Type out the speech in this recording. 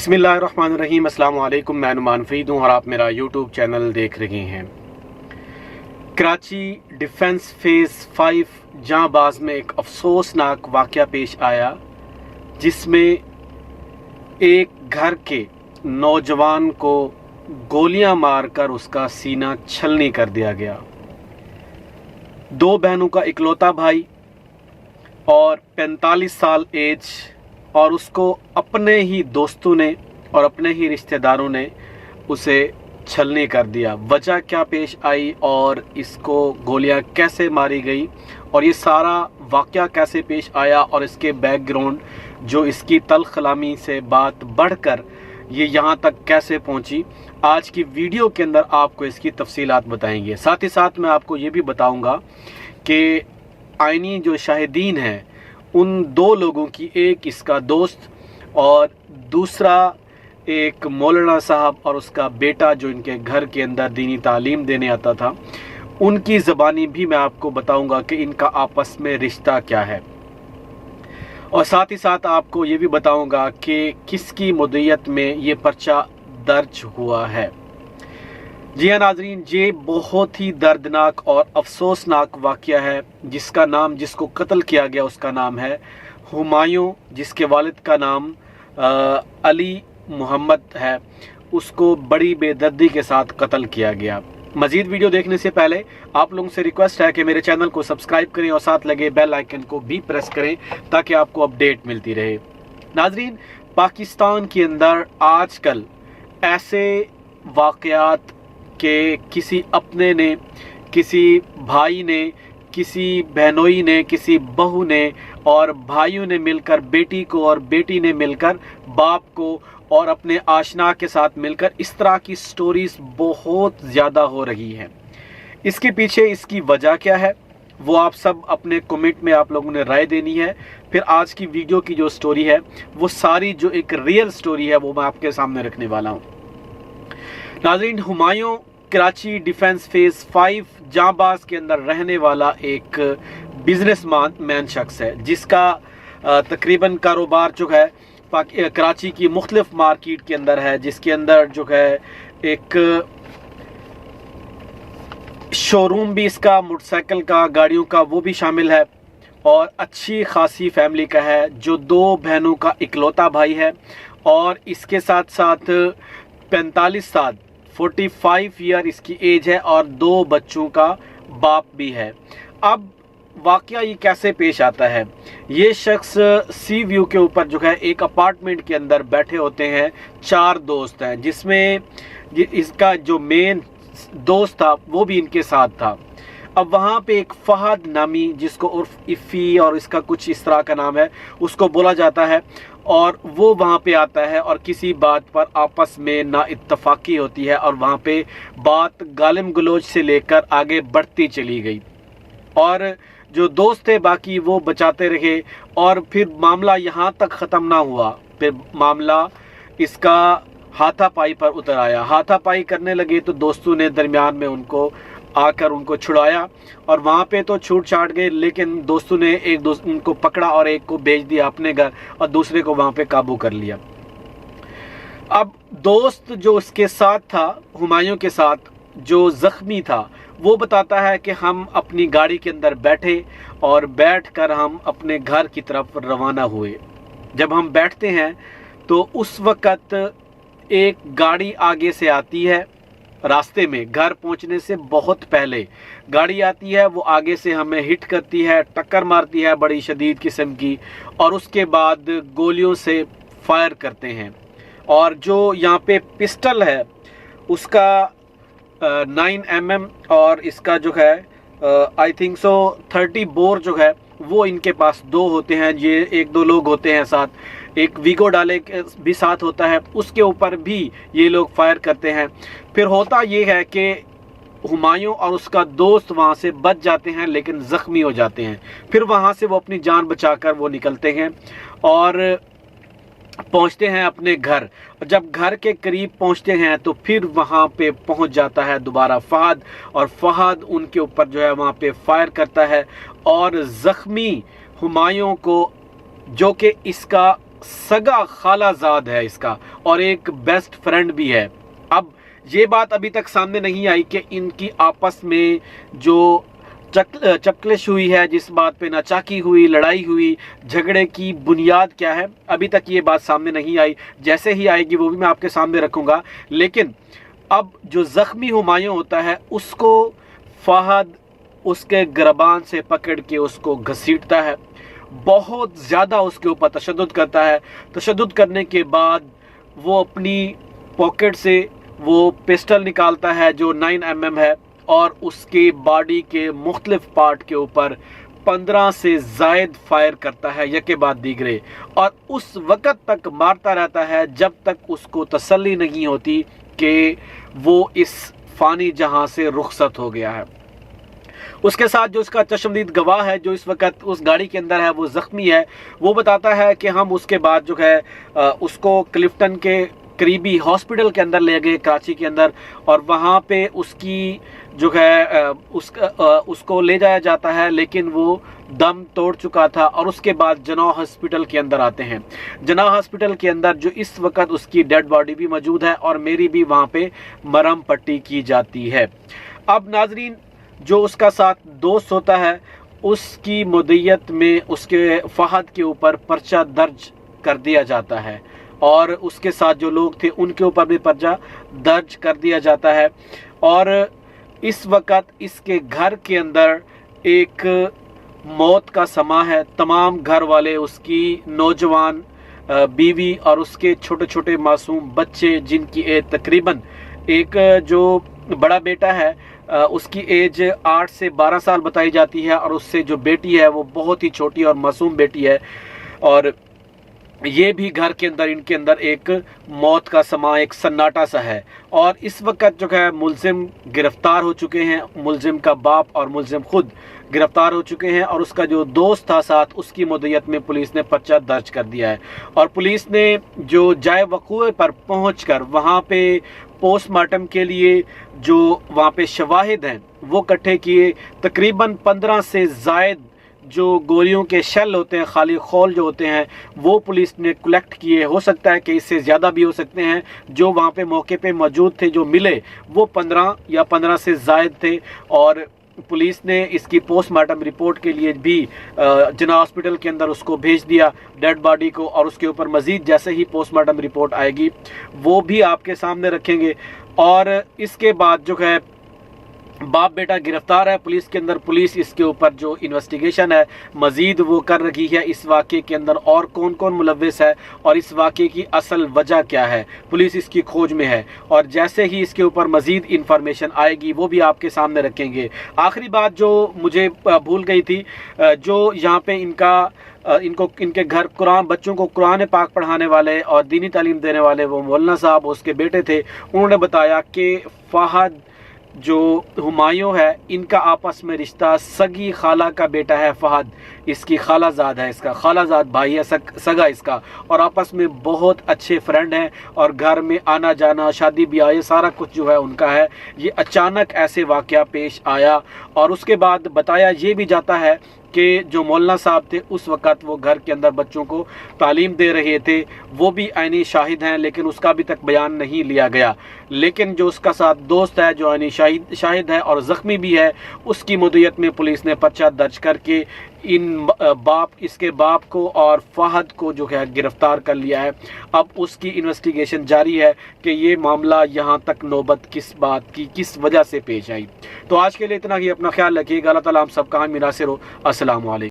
बिस्मिल्लाहिर्रहमानिर्रहीम। अस्सलाम वालेकुम। मैं नुमान फरीद हूँ और आप मेरा यूट्यूब चैनल देख रहे हैं। कराची डिफेंस फेज़ 5 जहांबाज में एक अफसोसनाक वाक़या पेश आया, जिसमें एक घर के नौजवान को गोलियां मारकर उसका सीना छलनी कर दिया गया। 2 बहनों का इकलौता भाई और 45 साल एज, और उसको अपने ही दोस्तों ने और अपने ही रिश्तेदारों ने उसे छलनी कर दिया। वजह क्या पेश आई और इसको गोलियां कैसे मारी गई और ये सारा वाक़या कैसे पेश आया और इसके बैकग्राउंड जो इसकी तल्ख़ कलामी से बात बढ़कर ये यहाँ तक कैसे पहुँची, आज की वीडियो के अंदर आपको इसकी तफसीलात बताएंगे। साथ ही साथ मैं आपको ये भी बताऊँगा कि आइनी जो शाहिदीन हैं उन 2 लोगों की, एक इसका दोस्त और दूसरा एक मौलाना साहब और उसका बेटा जो इनके घर के अंदर दीनी तालीम देने आता था, उनकी ज़बानी भी मैं आपको बताऊंगा कि इनका आपस में रिश्ता क्या है। और साथ ही साथ आपको ये भी बताऊंगा कि किसकी मुद्दत में ये पर्चा दर्ज हुआ है। जी हाँ नाज़रीन, ये बहुत ही दर्दनाक और अफसोसनाक वाक़या है, जिसका नाम, जिसको कत्ल किया गया उसका नाम है हुमायूं, जिसके वालिद का नाम अली मोहम्मद है। उसको बड़ी बेदर्दी के साथ कत्ल किया गया। मज़ीद वीडियो देखने से पहले आप लोगों से रिक्वेस्ट है कि मेरे चैनल को सब्सक्राइब करें और साथ लगे बेल आइकन को भी प्रेस करें ताकि आपको अपडेट मिलती रहे। नाज़रीन, पाकिस्तान के अंदर आजकल ऐसे वाक़यात कि किसी अपने ने, किसी भाई ने, किसी बहनोई ने, किसी बहू ने और भाइयों ने मिलकर बेटी को और बेटी ने मिलकर बाप को और अपने आशना के साथ मिलकर, इस तरह की स्टोरीज़ बहुत ज़्यादा हो रही हैं। इसके पीछे इसकी वजह क्या है वो आप सब अपने कमेंट में आप लोगों ने राय देनी है। फिर आज की वीडियो की जो स्टोरी है वो सारी जो एक रियल स्टोरी है वो मैं आपके सामने रखने वाला हूँ। नाज़रीन, हुमायूं कराची डिफेंस फेज़ 5 जहांबाज के अंदर रहने वाला एक बिजनेसमैन शख्स है, जिसका तकरीबन कारोबार जो है कराची की मुख्तलिफ मार्केट के अंदर है, जिसके अंदर जो है एक शोरूम भी इसका मोटरसाइकिल का, गाड़ियों का, वो भी शामिल है और अच्छी खासी फैमिली का है, जो 2 बहनों का इकलौता भाई है और इसके साथ साथ 45 साल 45 ईयर इसकी एज है और 2 बच्चों का बाप भी है। अब वाक़या ये कैसे पेश आता है, ये शख्स सी व्यू के ऊपर जो है एक अपार्टमेंट के अंदर बैठे होते हैं। 4 दोस्त हैं, जिसमें इसका जो मेन दोस्त था वो भी इनके साथ था। अब वहाँ पे एक फहद नामी, जिसको उर्फ इफ़ी और इसका कुछ इस तरह का नाम है, उसको बोला जाता है, और वो वहाँ पे आता है और किसी बात पर आपस में नाइत्तफाकी होती है और वहाँ पे बात गालिम गलोच से लेकर आगे बढ़ती चली गई और जो दोस्त थे बाकी वो बचाते रहे और फिर मामला यहाँ तक ख़त्म ना हुआ। फिर मामला इसका हाथापाई पर उतर आया। हाथापाई करने लगे तो दोस्तों ने दरमियान में उनको आकर उनको छुड़ाया और वहाँ पे तो छूट छाट गए, लेकिन दोस्तों ने एक दोस्त उनको पकड़ा और एक को भेज दिया अपने घर और दूसरे को वहाँ पे काबू कर लिया। अब दोस्त जो उसके साथ था, हुमायूं के साथ, जो ज़ख्मी था, वो बताता है कि हम अपनी गाड़ी के अंदर बैठे और बैठकर हम अपने घर की तरफ रवाना हुए। जब हम बैठते हैं तो उस वक़्त एक गाड़ी आगे से आती है। रास्ते में घर पहुंचने से बहुत पहले गाड़ी आती है, वो आगे से हमें हिट करती है, टक्कर मारती है बड़ी शदीद किस्म की, और उसके बाद गोलियों से फायर करते हैं। और जो यहाँ पे पिस्टल है उसका 9mm और इसका जो है आई थिंक सो 30 बोर जो है वो इनके पास 2 होते हैं। ये 1-2 लोग होते हैं साथ, एक वीगो डाले भी साथ होता है, उसके ऊपर भी ये लोग फायर करते हैं। फिर होता ये है कि हुमायूं और उसका दोस्त वहाँ से बच जाते हैं लेकिन ज़ख्मी हो जाते हैं। फिर वहाँ से वो अपनी जान बचाकर वो निकलते हैं और पहुँचते हैं अपने घर। जब घर के करीब पहुँचते हैं तो फिर वहाँ पे पहुँच जाता है दोबारा फहद, और फहद उनके ऊपर जो है वहाँ पे फायर करता है और ज़ख्मी हुमायूं को, जो कि इसका सगा खाला जाद है इसका और एक बेस्ट फ्रेंड भी है। अब ये बात अभी तक सामने नहीं आई कि इनकी आपस में जो चपकलिश हुई है, जिस बात पे नाचाकी हुई, लड़ाई हुई, झगड़े की बुनियाद क्या है, अभी तक ये बात सामने नहीं आई। जैसे ही आएगी वो भी मैं आपके सामने रखूँगा। लेकिन अब जो ज़ख्मी हुमायूं होता है उसको फहद उसके गिरबान से पकड़ के उसको घसीटता है, बहुत ज़्यादा उसके ऊपर तशद्दुद करता है। तशद्दुद करने के बाद वो अपनी पॉकेट से वो पिस्टल निकालता है जो 9mm है और उसके बॉडी के मुख्तलिफ पार्ट के ऊपर 15 से ज़ायद फायर करता है यके बाद दीगरे, और उस वक़्त तक मारता रहता है जब तक उसको तसल्ली नहीं होती कि वो इस फ़ानी जहां से रुखसत हो गया है। उसके साथ जो उसका चश्मदीद गवाह है जो इस वक्त उस गाड़ी के अंदर है, वो ज़ख्मी है, वो बताता है कि हम उसके बाद जो है उसको क्लिफ्टन के करीबी हॉस्पिटल के अंदर ले गए कराची के अंदर, और वहाँ पे उसकी जो है उसको ले जाया जाता है, लेकिन वो दम तोड़ चुका था। और उसके बाद जनाह हॉस्पिटल के अंदर आते हैं। जनाह हॉस्पिटल के अंदर जो इस वक्त उसकी डेड बॉडी भी मौजूद है और मेरी भी वहाँ पे मरहम पट्टी की जाती है। अब नाजरीन, जो उसका साथ दोस्त होता है उसकी मुद्दत में उसके फहद के ऊपर पर्चा दर्ज कर दिया जाता है और उसके साथ जो लोग थे उनके ऊपर भी पर्चा दर्ज कर दिया जाता है। और इस वक्त इसके घर के अंदर एक मौत का समा है। तमाम घर वाले, उसकी नौजवान बीवी और उसके छोटे छोटे मासूम बच्चे जिनकी एज तकरीबन, एक जो बड़ा बेटा है उसकी एज 8 से 12 साल बताई जाती है और उससे जो बेटी है वो बहुत ही छोटी और मासूम बेटी है। और ये भी घर के अंदर इनके अंदर एक मौत का समा, एक सन्नाटा सा है। और इस वक्त जो है मुलजिम गिरफ्तार हो चुके हैं, मुलजिम का बाप और मुलजिम खुद गिरफ्तार हो चुके हैं, और उसका जो दोस्त था साथ उसकी मुद्दत में पुलिस ने पर्चा दर्ज कर दिया है। और पुलिस ने जो जाए वक़ूए पर पहुंचकर वहां पे पोस्टमार्टम के लिए जो वहां पे शवाहिद हैं वो इकट्ठे किए। तकरीबन 15 से ज़ायद जो गोलियों के शेल होते हैं, खाली खोल जो होते हैं, वो पुलिस ने कलेक्ट किए। हो सकता है कि इससे ज़्यादा भी हो सकते हैं। जो वहाँ पे मौके पे मौजूद थे, जो मिले, वो 15 या 15 से ज़ायद थे। और पुलिस ने इसकी पोस्टमार्टम रिपोर्ट के लिए भी जना हॉस्पिटल के अंदर उसको भेज दिया, डेड बॉडी को। और उसके ऊपर मज़ीद जैसे ही पोस्टमार्टम रिपोर्ट आएगी वो भी आपके सामने रखेंगे। और इसके बाद जो है बाप बेटा गिरफ्तार है पुलिस के अंदर। पुलिस इसके ऊपर जो इन्वेस्टिगेशन है मज़ीद वो कर रही है, इस वाक़े के अंदर और कौन कौन मुलव्विस है और इस वाक़े की असल वजह क्या है, पुलिस इसकी खोज में है। और जैसे ही इसके ऊपर मज़ीद इंफॉर्मेशन आएगी वो भी आपके सामने रखेंगे। आखिरी बात जो मुझे भूल गई थी, जो यहाँ पे इनके घर कुरान, बच्चों को कुरान पाक पढ़ाने वाले और दीनी तालीम देने वाले वो मौलाना साहब उसके बेटे थे, उन्होंने बताया कि फहद जो हुमायूं है इनका आपस में रिश्ता, सगी खाला का बेटा है फहद, इसकी खालाजाद है, इसका खालाजाद भाई है, सगा इसका, और आपस में बहुत अच्छे फ्रेंड हैं और घर में आना जाना, शादी ब्याह, ये सारा कुछ जो है उनका है। ये अचानक ऐसे वाक़या पेश आया। और उसके बाद बताया ये भी जाता है कि जो मौलाना साहब थे उस वक़्त वो घर के अंदर बच्चों को तालीम दे रहे थे, वो भी ऐनी शाहिद हैं, लेकिन उसका अभी तक बयान नहीं लिया गया। लेकिन जो उसका साथ दोस्त है जो ऐनी शाहिद है और ज़ख्मी भी है, उसकी मुद्दत में पुलिस ने पर्चा दर्ज करके इसके बाप को और फहद को जो है गिरफ्तार कर लिया है। अब उसकी इन्वेस्टिगेशन जारी है कि ये मामला यहाँ तक नौबत किस बात की, किस वजह से पेश आई। तो आज के लिए इतना ही। अपना ख्याल रखिएगा। अल्लाह ताला हम सब का हामी नासिर हो। अस्सलाम वालेकुम।